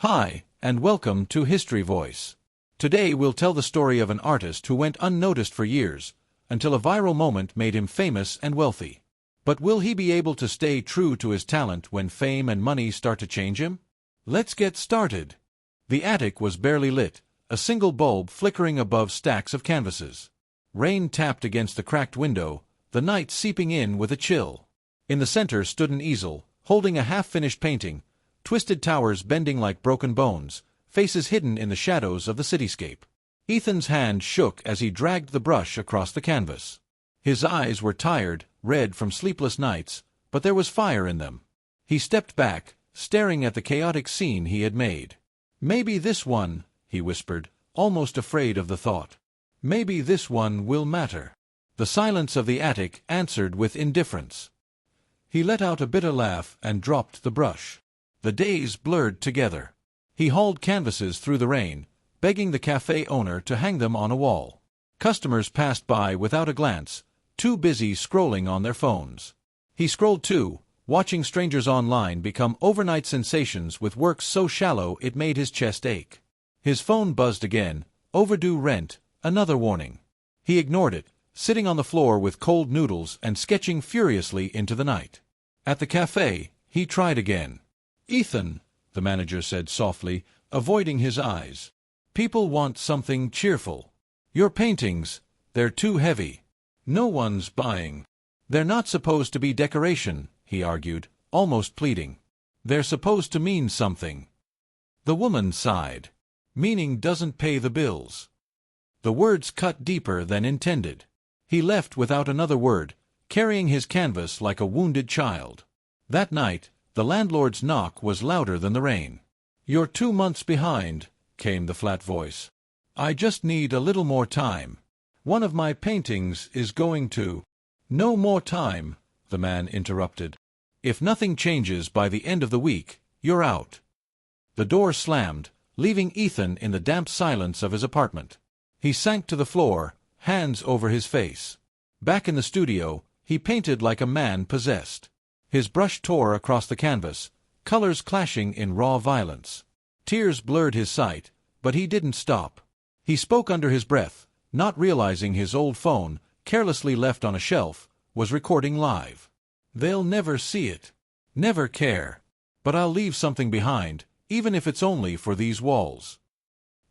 Hi, and welcome to History Voice. Today we'll tell the story of an artist who went unnoticed for years, until a viral moment made him famous and wealthy. But will he be able to stay true to his talent when fame and money start to change him? Let's get started. The attic was barely lit, a single bulb flickering above stacks of canvases. Rain tapped against the cracked window, the night seeping in with a chill. In the center stood an easel, holding a half-finished painting, twisted towers bending like broken bones, faces hidden in the shadows of the cityscape. Ethan's hand shook as he dragged the brush across the canvas. His eyes were tired, red from sleepless nights, but there was fire in them. He stepped back, staring at the chaotic scene he had made. "Maybe this one," he whispered, almost afraid of the thought. "Maybe this one will matter." The silence of the attic answered with indifference. He let out a bitter laugh and dropped the brush. The days blurred together. He hauled canvases through the rain, begging the cafe owner to hang them on a wall. Customers passed by without a glance, too busy scrolling on their phones. He scrolled too, watching strangers online become overnight sensations with works so shallow it made his chest ache. His phone buzzed again, overdue rent, another warning. He ignored it, sitting on the floor with cold noodles and sketching furiously into the night. At the cafe, he tried again. "Ethan," the manager said softly, avoiding his eyes. "People want something cheerful. Your paintings, they're too heavy. No one's buying." "They're not supposed to be decoration," he argued, almost pleading. "They're supposed to mean something." The woman sighed. "Meaning doesn't pay the bills." The words cut deeper than intended. He left without another word, carrying his canvas like a wounded child. That night, the landlord's knock was louder than the rain. "You're 2 months behind," came the flat voice. "I just need a little more time. One of my paintings is going to—" "No more time," the man interrupted. "If nothing changes by the end of the week, you're out." The door slammed, leaving Ethan in the damp silence of his apartment. He sank to the floor, hands over his face. Back in the studio, he painted like a man possessed. His brush tore across the canvas, colors clashing in raw violence. Tears blurred his sight, but he didn't stop. He spoke under his breath, not realizing his old phone, carelessly left on a shelf, was recording live. "They'll never see it. Never care. But I'll leave something behind, even if it's only for these walls."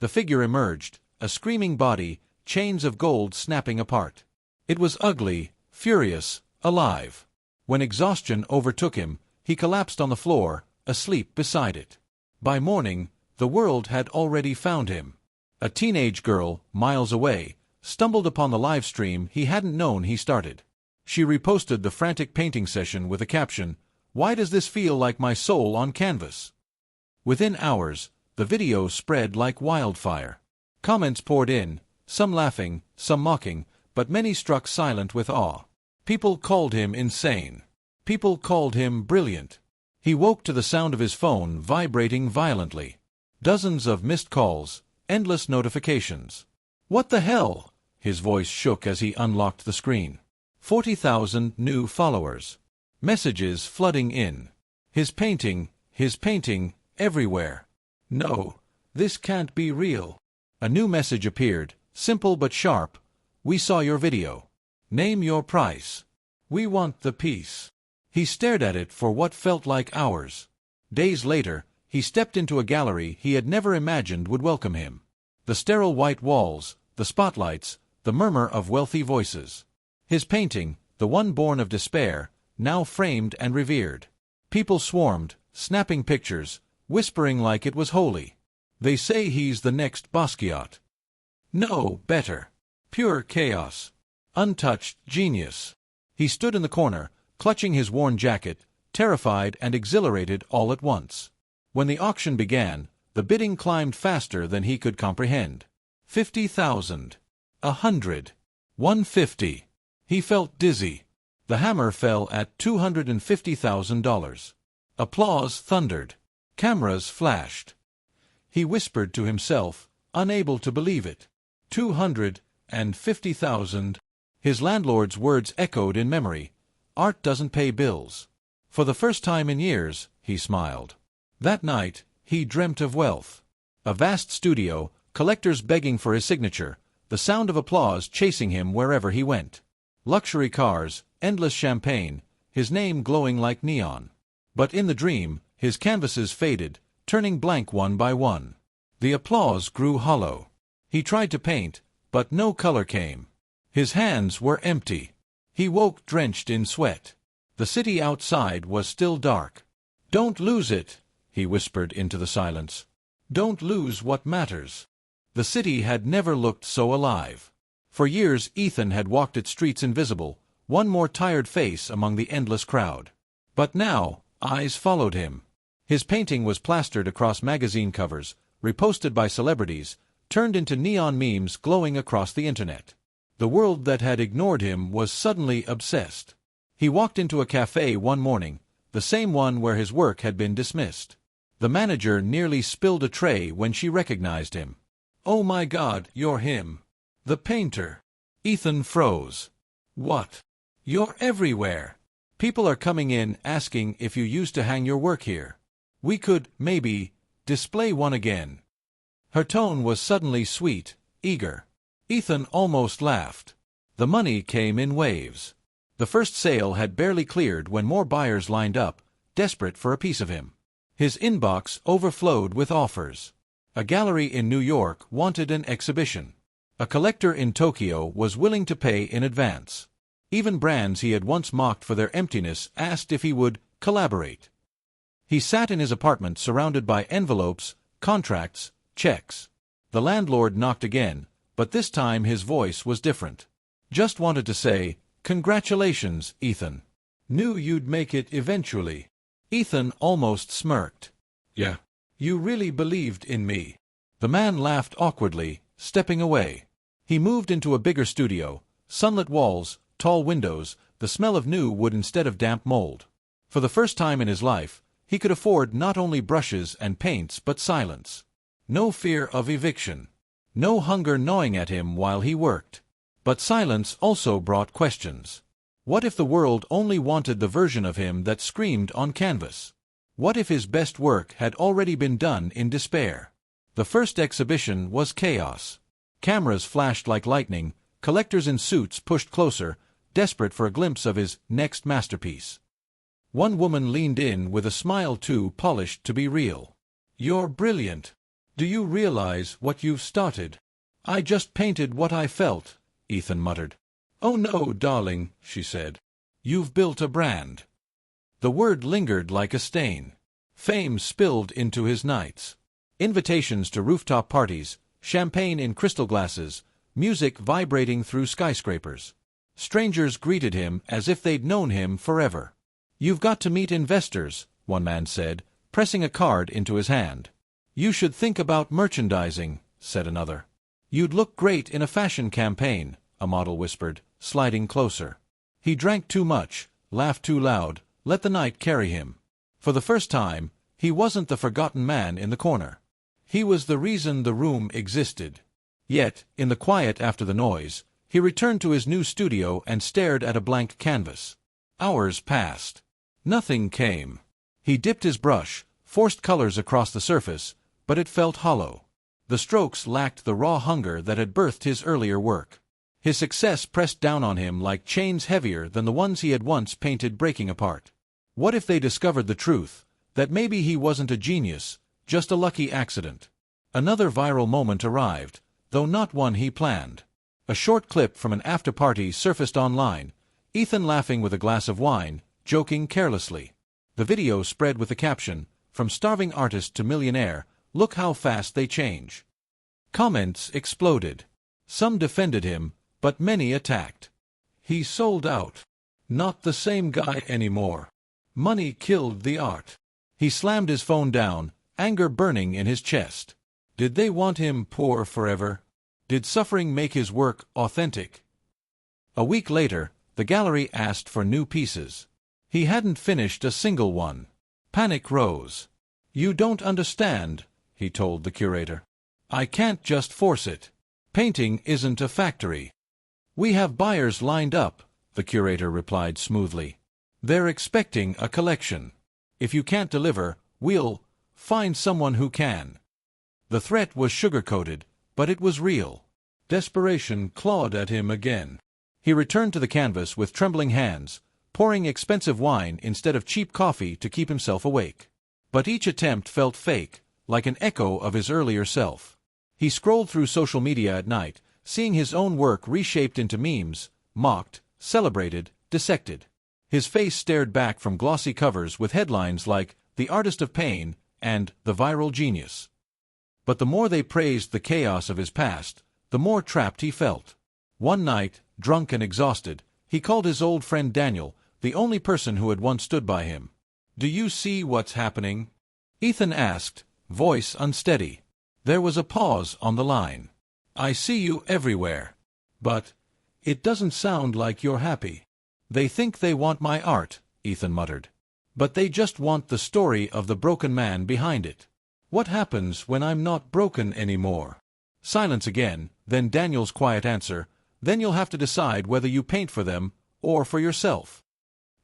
The figure emerged, a screaming body, chains of gold snapping apart. It was ugly, furious, alive. When exhaustion overtook him, he collapsed on the floor, asleep beside it. By morning, the world had already found him. A teenage girl, miles away, stumbled upon the live stream he hadn't known he started. She reposted the frantic painting session with a caption, "Why does this feel like my soul on canvas?" Within hours, the video spread like wildfire. Comments poured in, some laughing, some mocking, but many struck silent with awe. People called him insane. People called him brilliant. He woke to the sound of his phone vibrating violently. Dozens of missed calls, endless notifications. "What the hell?" His voice shook as he unlocked the screen. 40,000 new followers. Messages flooding in. His painting, everywhere. "No, this can't be real." A new message appeared, simple but sharp. "We saw your video. Name your price. We want the piece." He stared at it for what felt like hours. Days later, he stepped into a gallery he had never imagined would welcome him. The sterile white walls, the spotlights, the murmur of wealthy voices. His painting, the one born of despair, now framed and revered. People swarmed, snapping pictures, whispering like it was holy. "They say he's the next Basquiat." No, better. Pure chaos. Untouched genius. He stood in the corner, clutching his worn jacket, terrified and exhilarated all at once. When the auction began, the bidding climbed faster than he could comprehend. 50,000. 100. 150. He felt dizzy. The hammer fell at $250,000. Applause thundered. Cameras flashed. He whispered to himself, unable to believe it. 250,000. His landlord's words echoed in memory. Art doesn't pay bills. For the first time in years, he smiled. That night, He dreamt of wealth. A vast studio, collectors begging for his signature, the sound of applause chasing him wherever he went. Luxury cars, endless champagne, his name glowing like neon. But in the dream, his canvases faded, turning blank one by one. The applause grew hollow. He tried to paint, but no color came. His hands were empty. He woke drenched in sweat. The city outside was still dark. "Don't lose it," he whispered into the silence. "Don't lose what matters." The city had never looked so alive. For years Ethan had walked its streets invisible, one more tired face among the endless crowd. But now, eyes followed him. His painting was plastered across magazine covers, reposted by celebrities, turned into neon memes glowing across the internet. The world that had ignored him was suddenly obsessed. He walked into a cafe one morning, the same one where his work had been dismissed. The manager nearly spilled a tray when she recognized him. "Oh my God, you're him. The painter." Ethan froze. "What? You're everywhere. People are coming in asking if you used to hang your work here. We could, maybe, display one again." Her tone was suddenly sweet, eager. Ethan almost laughed. The money came in waves. The first sale had barely cleared when more buyers lined up, desperate for a piece of him. His inbox overflowed with offers. A gallery in New York wanted an exhibition. A collector in Tokyo was willing to pay in advance. Even brands he had once mocked for their emptiness asked if he would collaborate. He sat in his apartment surrounded by envelopes, contracts, checks. The landlord knocked again, but this time his voice was different. "Just wanted to say, congratulations, Ethan. Knew you'd make it eventually." Ethan almost smirked. "Yeah. You really believed in me." The man laughed awkwardly, stepping away. He moved into a bigger studio, sunlit walls, tall windows, the smell of new wood instead of damp mold. For the first time in his life, he could afford not only brushes and paints but silence. No fear of eviction. No hunger gnawing at him while he worked. But silence also brought questions. What if the world only wanted the version of him that screamed on canvas? What if his best work had already been done in despair? The first exhibition was chaos. Cameras flashed like lightning, collectors in suits pushed closer, desperate for a glimpse of his next masterpiece. One woman leaned in with a smile too polished to be real. "You're brilliant. Do you realize what you've started?" "I just painted what I felt," Ethan muttered. "Oh no, darling," she said. "You've built a brand." The word lingered like a stain. Fame spilled into his nights. Invitations to rooftop parties, champagne in crystal glasses, music vibrating through skyscrapers. Strangers greeted him as if they'd known him forever. "You've got to meet investors," one man said, pressing a card into his hand. "You should think about merchandising," said another. "You'd look great in a fashion campaign," a model whispered, sliding closer. He drank too much, laughed too loud, let the night carry him. For the first time, he wasn't the forgotten man in the corner. He was the reason the room existed. Yet, in the quiet after the noise, he returned to his new studio and stared at a blank canvas. Hours passed. Nothing came. He dipped his brush, forced colors across the surface, but it felt hollow. The strokes lacked the raw hunger that had birthed his earlier work. His success pressed down on him like chains heavier than the ones he had once painted breaking apart. What if they discovered the truth, that maybe he wasn't a genius, just a lucky accident? Another viral moment arrived, though not one he planned. A short clip from an after-party surfaced online, Ethan laughing with a glass of wine, joking carelessly. The video spread with the caption, "From starving artist to millionaire, look how fast they change." Comments exploded. Some defended him, but many attacked. "He sold out. Not the same guy anymore. Money killed the art." He slammed his phone down, anger burning in his chest. Did they want him poor forever? Did suffering make his work authentic? A week later, the gallery asked for new pieces. He hadn't finished a single one. Panic rose. "You don't understand," he told the curator. "I can't just force it. Painting isn't a factory." "We have buyers lined up," the curator replied smoothly. "They're expecting a collection. If you can't deliver, we'll Find someone who can. The threat was sugar-coated, but it was real. Desperation clawed at him again. He returned to the canvas with trembling hands, pouring expensive wine instead of cheap coffee to keep himself awake. But each attempt felt fake, like an echo of his earlier self. He scrolled through social media at night, seeing his own work reshaped into memes, mocked, celebrated, dissected. His face stared back from glossy covers with headlines like "The Artist of Pain" and "The Viral Genius." But the more they praised the chaos of his past, the more trapped he felt. One night, drunk and exhausted, he called his old friend Daniel, the only person who had once stood by him. "Do you see what's happening?" Ethan asked, voice unsteady. There was a pause on the line. "I see you everywhere. But it doesn't sound like you're happy." "They think they want my art," Ethan muttered. "But they just want the story of the broken man behind it. What happens when I'm not broken anymore?" Silence again, then Daniel's quiet answer, "Then you'll have to decide whether you paint for them or for yourself."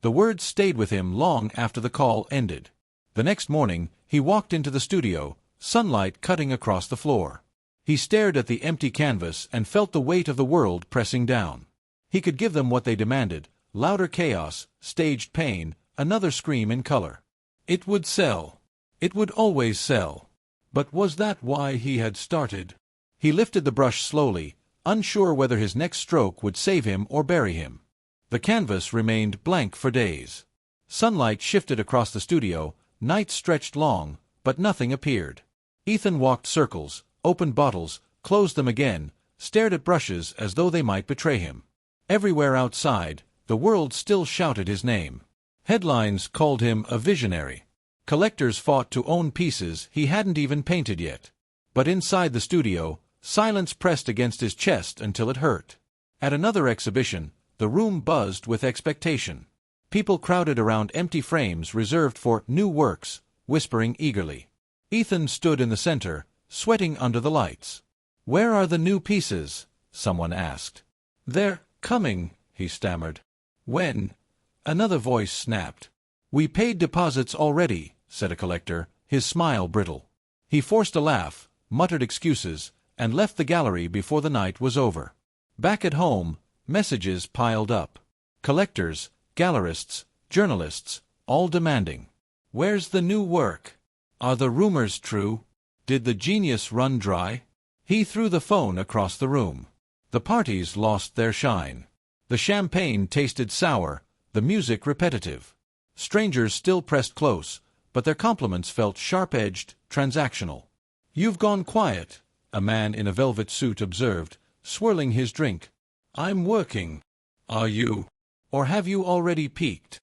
The words stayed with him long after the call ended. The next morning, he walked into the studio, sunlight cutting across the floor. He stared at the empty canvas and felt the weight of the world pressing down. He could give them what they demanded: louder chaos, staged pain, another scream in color. It would sell. It would always sell. But was that why he had started? He lifted the brush slowly, unsure whether his next stroke would save him or bury him. The canvas remained blank for days. Sunlight shifted across the studio, nights stretched long, but nothing appeared. Ethan walked circles, opened bottles, closed them again, stared at brushes as though they might betray him. Everywhere outside, the world still shouted his name. Headlines called him a visionary. Collectors fought to own pieces he hadn't even painted yet. But inside the studio, silence pressed against his chest until it hurt. At another exhibition, the room buzzed with expectation. People crowded around empty frames reserved for new works, whispering eagerly. Ethan stood in the center, sweating under the lights. "Where are the new pieces?" someone asked. "They're coming," he stammered. "When?" Another voice snapped. "We paid deposits already," said a collector, his smile brittle. He forced a laugh, muttered excuses, and left the gallery before the night was over. Back at home, messages piled up. Collectors, gallerists, journalists, all demanding. "Where's the new work? Are the rumors true? Did the genius run dry?" He threw the phone across the room. The parties lost their shine. The champagne tasted sour, the music repetitive. Strangers still pressed close, but their compliments felt sharp-edged, transactional. "You've gone quiet," a man in a velvet suit observed, swirling his drink. "I'm working." "Are you? Or have you already peaked?"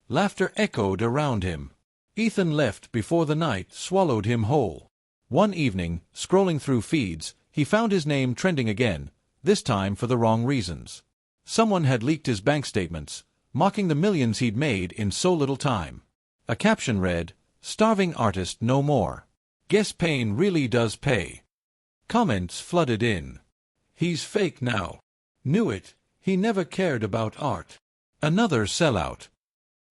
Laughter echoed around him. Ethan left before the night swallowed him whole. One evening, scrolling through feeds, he found his name trending again, this time for the wrong reasons. Someone had leaked his bank statements, mocking the millions he'd made in so little time. A caption read, "Starving artist no more. Guess pain really does pay." Comments flooded in. "He's fake now. Knew it, he never cared about art." Another sellout.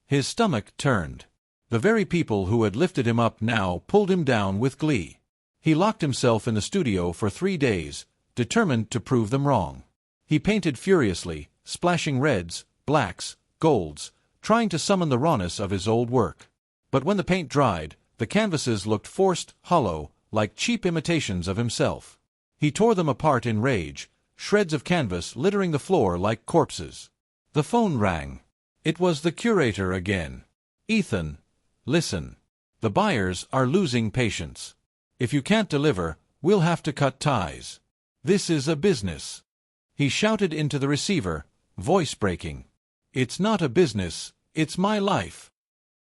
His stomach turned. The very people who had lifted him up now pulled him down with glee. He locked himself in the studio for 3 days, determined to prove them wrong. He painted furiously, splashing reds, blacks, golds, trying to summon the rawness of his old work. But when the paint dried, the canvases looked forced, hollow, like cheap imitations of himself. He tore them apart in rage, shreds of canvas littering the floor like corpses. The phone rang. It was the curator again. "Ethan, listen. The buyers are losing patience. If you can't deliver, we'll have to cut ties. This is a business." He shouted into the receiver, voice breaking. "It's not a business, it's my life."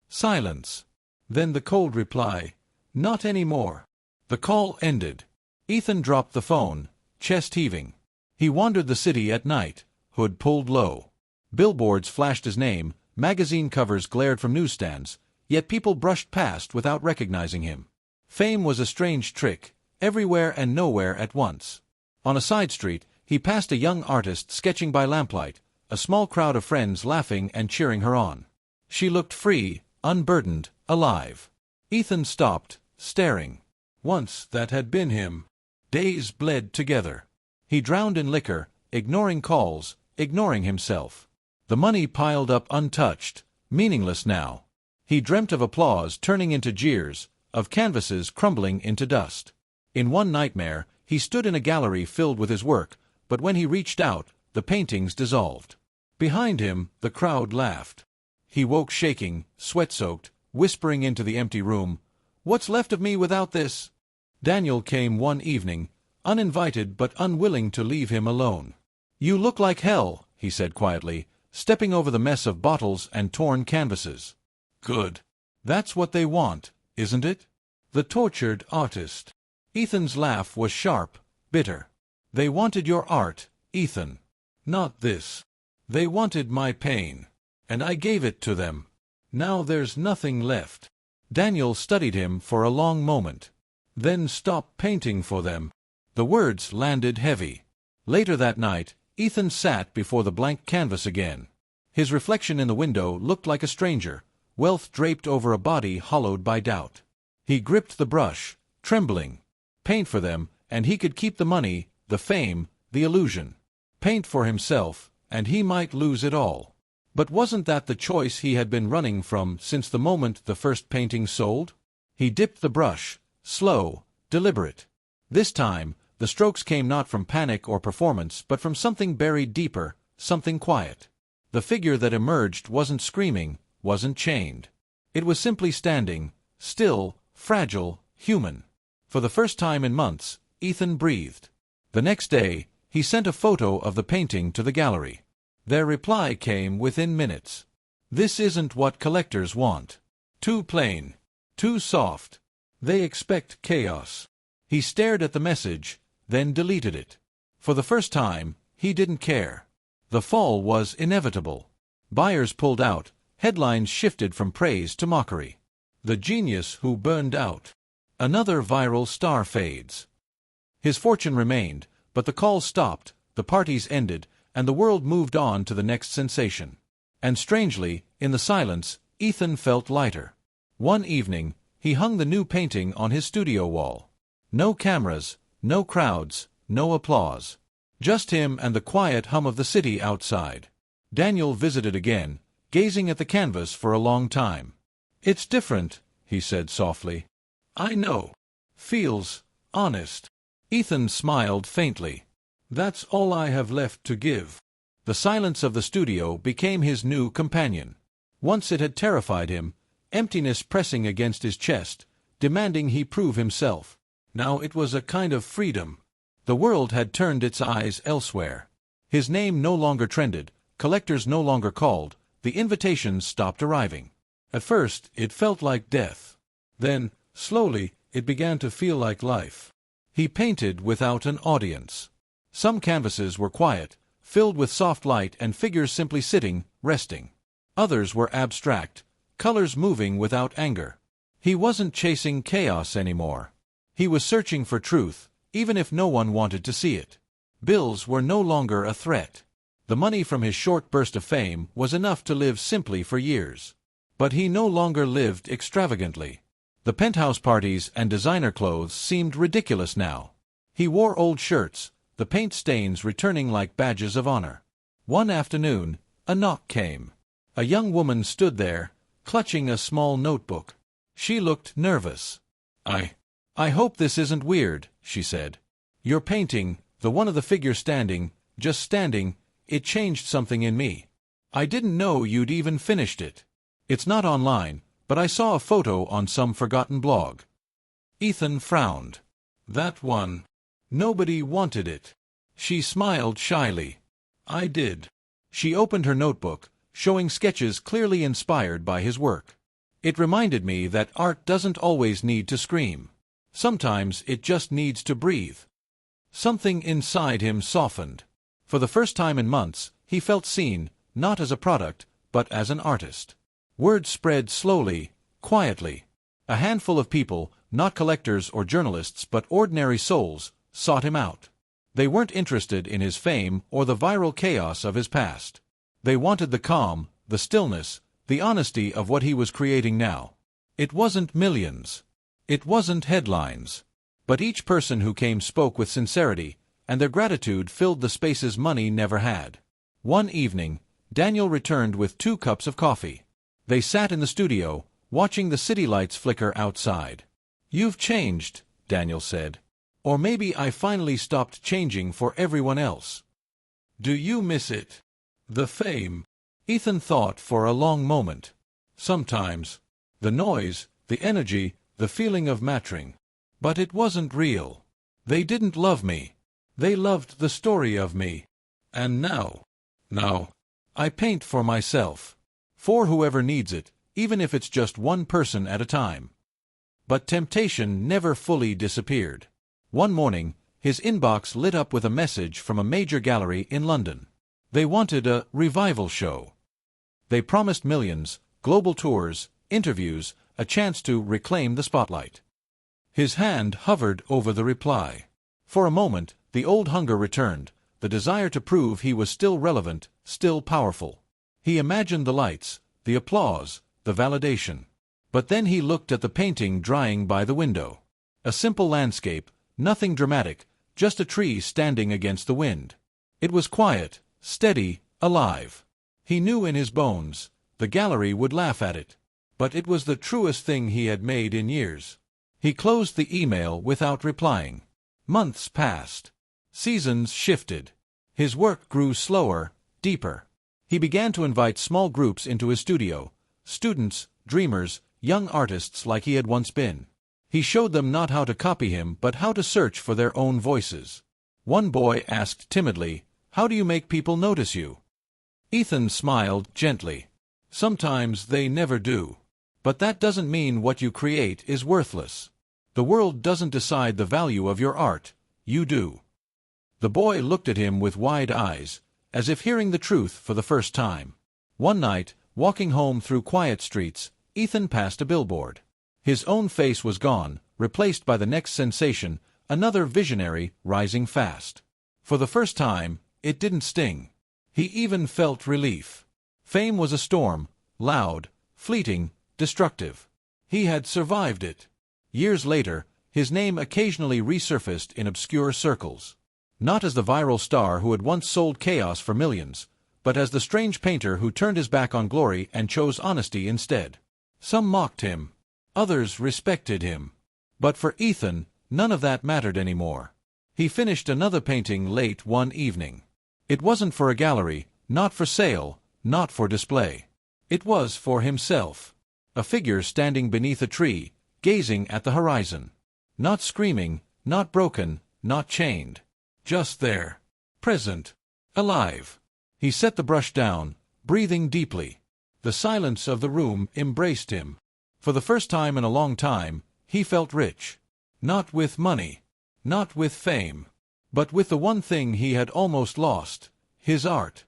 Silence. Then the cold reply, "Not anymore." The call ended. Ethan dropped the phone, chest heaving. He wandered the city at night, hood pulled low. Billboards flashed his name, magazine covers glared from newsstands, yet people brushed past without recognizing him. Fame was a strange trick, everywhere and nowhere at once. On a side street, he passed a young artist sketching by lamplight, a small crowd of friends laughing and cheering her on. She looked free, unburdened, alive. Ethan stopped, staring. Once that had been him. Days bled together. He drowned in liquor, ignoring calls, ignoring himself. The money piled up untouched, meaningless now. He dreamt of applause turning into jeers, of canvases crumbling into dust. In one nightmare, he stood in a gallery filled with his work, but when he reached out, the paintings dissolved. Behind him, the crowd laughed. He woke shaking, sweat-soaked, whispering into the empty room, "What's left of me without this?" Daniel came one evening, uninvited but unwilling to leave him alone. "You look like hell," he said quietly, stepping over the mess of bottles and torn canvases. "Good. That's what they want, isn't it? The tortured artist." Ethan's laugh was sharp, bitter. "They wanted your art, Ethan. Not this. They wanted my pain. And I gave it to them. Now there's nothing left." Daniel studied him for a long moment. "Then stop painting for them." The words landed heavy. Later that night, Ethan sat before the blank canvas again. His reflection in the window looked like a stranger, wealth draped over a body hollowed by doubt. He gripped the brush, trembling. Paint for them, and he could keep the money, the fame, the illusion. Paint for himself, and he might lose it all. But wasn't that the choice he had been running from since the moment the first painting sold? He dipped the brush, slow, deliberate. This time, the strokes came not from panic or performance but from something buried deeper, something quiet. The figure that emerged wasn't screaming, wasn't chained. It was simply standing, still, fragile, human. For the first time in months, Ethan breathed. The next day, he sent a photo of the painting to the gallery. Their reply came within minutes. "This isn't what collectors want. Too plain. Too soft. They expect chaos." He stared at the message, then deleted it. For the first time, he didn't care. The fall was inevitable. Buyers pulled out, headlines shifted from praise to mockery. "The genius who burned out. Another viral star fades." His fortune remained, but the calls stopped, the parties ended, and the world moved on to the next sensation. And strangely, in the silence, Ethan felt lighter. One evening, he hung the new painting on his studio wall. No cameras, no crowds, no applause. Just him and the quiet hum of the city outside. Daniel visited again, gazing at the canvas for a long time. "It's different," he said softly. "I know. Feels honest." Ethan smiled faintly. "That's all I have left to give." The silence of the studio became his new companion. Once it had terrified him, emptiness pressing against his chest, demanding he prove himself. Now it was a kind of freedom. The world had turned its eyes elsewhere. His name no longer trended, collectors no longer called, the invitations stopped arriving. At first, it felt like death. Then, slowly, it began to feel like life. He painted without an audience. Some canvases were quiet, filled with soft light and figures simply sitting, resting. Others were abstract, colors moving without anger. He wasn't chasing chaos anymore. He was searching for truth, even if no one wanted to see it. Bills were no longer a threat. The money from his short burst of fame was enough to live simply for years. But he no longer lived extravagantly. The penthouse parties and designer clothes seemed ridiculous now. He wore old shirts, the paint stains returning like badges of honor. One afternoon, a knock came. A young woman stood there, clutching a small notebook. She looked nervous. I hope this isn't weird," she said. "Your painting, the one of the figure standing, just standing, it changed something in me. I didn't know you'd even finished it. It's not online, but I saw a photo on some forgotten blog." Ethan frowned. "That one. Nobody wanted it." She smiled shyly. "I did." She opened her notebook, showing sketches clearly inspired by his work. "It reminded me that art doesn't always need to scream. Sometimes it just needs to breathe." Something inside him softened. For the first time in months, he felt seen, not as a product, but as an artist. Word spread slowly, quietly. A handful of people, not collectors or journalists but ordinary souls, sought him out. They weren't interested in his fame or the viral chaos of his past. They wanted the calm, the stillness, the honesty of what he was creating now. It wasn't millions. It wasn't headlines. But each person who came spoke with sincerity, and their gratitude filled the spaces money never had. One evening, Daniel returned with 2 cups of coffee. They sat in the studio, watching the city lights flicker outside. "You've changed," Daniel said. "Or maybe I finally stopped changing for everyone else. Do you miss it? The fame?" Ethan thought for a long moment. "Sometimes. The noise, the energy, the feeling of mattering. But it wasn't real. They didn't love me. They loved the story of me. And now, I paint for myself. For whoever needs it, even if it's just one person at a time." But temptation never fully disappeared. One morning, his inbox lit up with a message from a major gallery in London. They wanted a revival show. They promised millions, global tours, interviews, a chance to reclaim the spotlight. His hand hovered over the reply. For a moment, the old hunger returned, the desire to prove he was still relevant, still powerful. He imagined the lights, the applause, the validation. But then he looked at the painting drying by the window. A simple landscape, nothing dramatic, just a tree standing against the wind. It was quiet, steady, alive. He knew in his bones, the gallery would laugh at it. But it was the truest thing he had made in years. He closed the email without replying. Months passed. Seasons shifted. His work grew slower, deeper. He began to invite small groups into his studio, students, dreamers, young artists like he had once been. He showed them not how to copy him but how to search for their own voices. One boy asked timidly, "How do you make people notice you?" Ethan smiled gently. "Sometimes they never do. But that doesn't mean what you create is worthless. The world doesn't decide the value of your art, you do." The boy looked at him with wide eyes, as if hearing the truth for the first time. One night, walking home through quiet streets, Ethan passed a billboard. His own face was gone, replaced by the next sensation, another visionary rising fast. For the first time, it didn't sting. He even felt relief. Fame was a storm, loud, fleeting, destructive. He had survived it. Years later, his name occasionally resurfaced in obscure circles. Not as the viral star who had once sold chaos for millions, but as the strange painter who turned his back on glory and chose honesty instead. Some mocked him. Others respected him. But for Ethan, none of that mattered anymore. He finished another painting late one evening. It wasn't for a gallery, not for sale, not for display. It was for himself. A figure standing beneath a tree, gazing at the horizon. Not screaming, not broken, not chained. Just there. Present. Alive. He set the brush down, breathing deeply. The silence of the room embraced him. For the first time in a long time, he felt rich. Not with money. Not with fame. But with the one thing he had almost lost, his art.